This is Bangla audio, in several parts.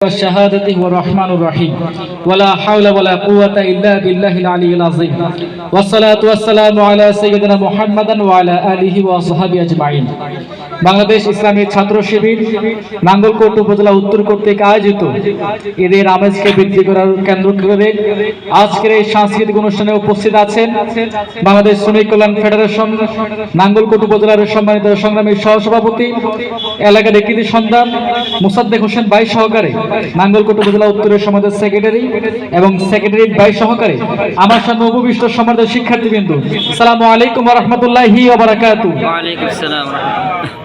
والشهادة هو الرحمن الرحيم ولا حول ولا قوة إلا بالله العلي العظيم والصلاة والسلام على سيدنا محمد وعلى آله وصحبه أجمعين। বাংলাদেশ ইসলামী ছাত্র শিবির নাঙ্গলকোট উপজেলা উত্তর কর্তৃক আয়োজিত ঈদের আমেজকে বৃদ্ধি করার কেন্দ্র করে আজকের এই সাংস্কৃতিক অনুষ্ঠানে উপস্থিত আছেন বাংলাদেশ শ্রমিক কল্যাণ ফেডারেশন নাঙ্গলকোট উপজেলার সম্মানিত সংগ্রামী সহসভাপতি এলাকার কৃতি সন্তান মোসাদ্দেক হোসেন ভাই সহকারে নাঙ্গলকোট উপজেলা উত্তরের সমাজের সেক্রেটারি এবং সেক্রেটারি ভাই সহকারে আমার সামনে উপবিষ্ট সম্মানিত শিক্ষার্থীবৃন্দ, আসসালামু আলাইকুম ওয়া রাহমাতুল্লাহি ওয়া বারাকাতুহু। ওয়া আলাইকুম আসসালাম।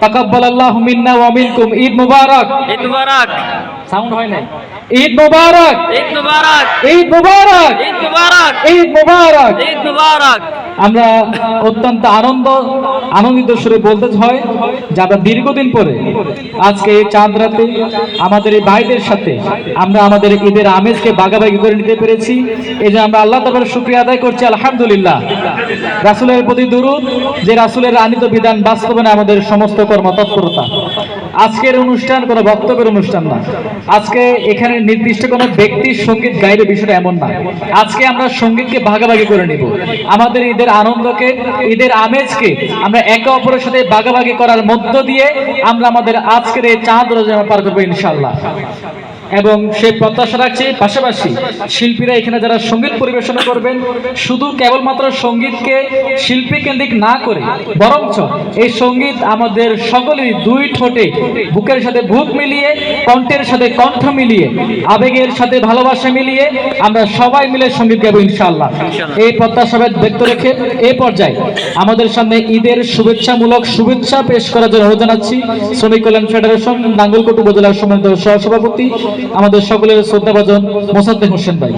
তাকাব্বালাল্লাহু মিন্না ওয়া মিনকুম। ঈদ মুবারক। ঈদ মুবারক। সাউন্ড হয় না। ঈদ মুবারক। ঈদ মুবারক। ঈদ মুবারক। ঈদ মুবারক। ঈদ মুবারক। ঈদ মুবারক। আমরা অত্যন্ত আনন্দিত সুরে বলতে হয় যে আমরা দীর্ঘদিন পরে আজকে এই চাঁদ রাতে আমাদের এই ভাইদের সাথে আমরা আমাদের ঈদের আমেজকে ভাগাভাগি করে নিতে পেরেছি। এই যে আমরা আল্লাহ তাআলার শুকরিয়া আদায় করছি, আলহামদুলিল্লাহ। রাসূলের প্রতি দুরূদ, যে রাসূলের আনিত বিধান বাস্তবায়নে আমাদের সমস্ত কর্মতৎপরতা। আজকের অনুষ্ঠান কোনো বক্তব্যের অনুষ্ঠান না, আজকে এখানে নির্দিষ্ট কোনো ব্যক্তি সঙ্গীত গাইবে বিষয়টা এমন না। আজকে আমরা সঙ্গীতকে ভাগাভাগি করে নিব, আমাদের ঈদের আনন্দকে, ঈদের আমেজকে আমরা একে অপরের সাথে ভাগাভাগি করার মধ্য দিয়ে আমরা আমাদের আজকের এই চাঁদ রোজা পার করবো ইনশাআল্লাহ। এবং সেই প্রত্যাশা রাখছি পাশাপাশি শিল্পীরা এখানে যারা সঙ্গীত পরিবেশন করবেন শুধু কেবলমাত্র সঙ্গীতকে শিল্পী কেন্দ্রিক না করে বরঞ্চ এই সঙ্গীত আমাদের সকলেরই দুই ঠোঁটে বুকের সাথে বুক মিলিয়ে, কণ্ঠের সাথে কণ্ঠ মিলিয়ে, আবেগের সাথে ভালোবাসা মিলিয়ে আমরা সবাই মিলে সঙ্গীত গাইব ইনশাআল্লাহ। এই প্রত্যাশা ব্যক্ত রেখে এই পর্যায়ে আমাদের সামনে ঈদের শুভেচ্ছা পেশ করার জন্য অনুরোধ জানাচ্ছি শ্রমিক কল্যাণ ফেডারেশন নাঙ্গলকোট উপজেলার সম্মানিত সহসভাপতি আমাদের সকলের শ্রদ্ধাভাজন মোসাদ্দেক হোসেন ভাই।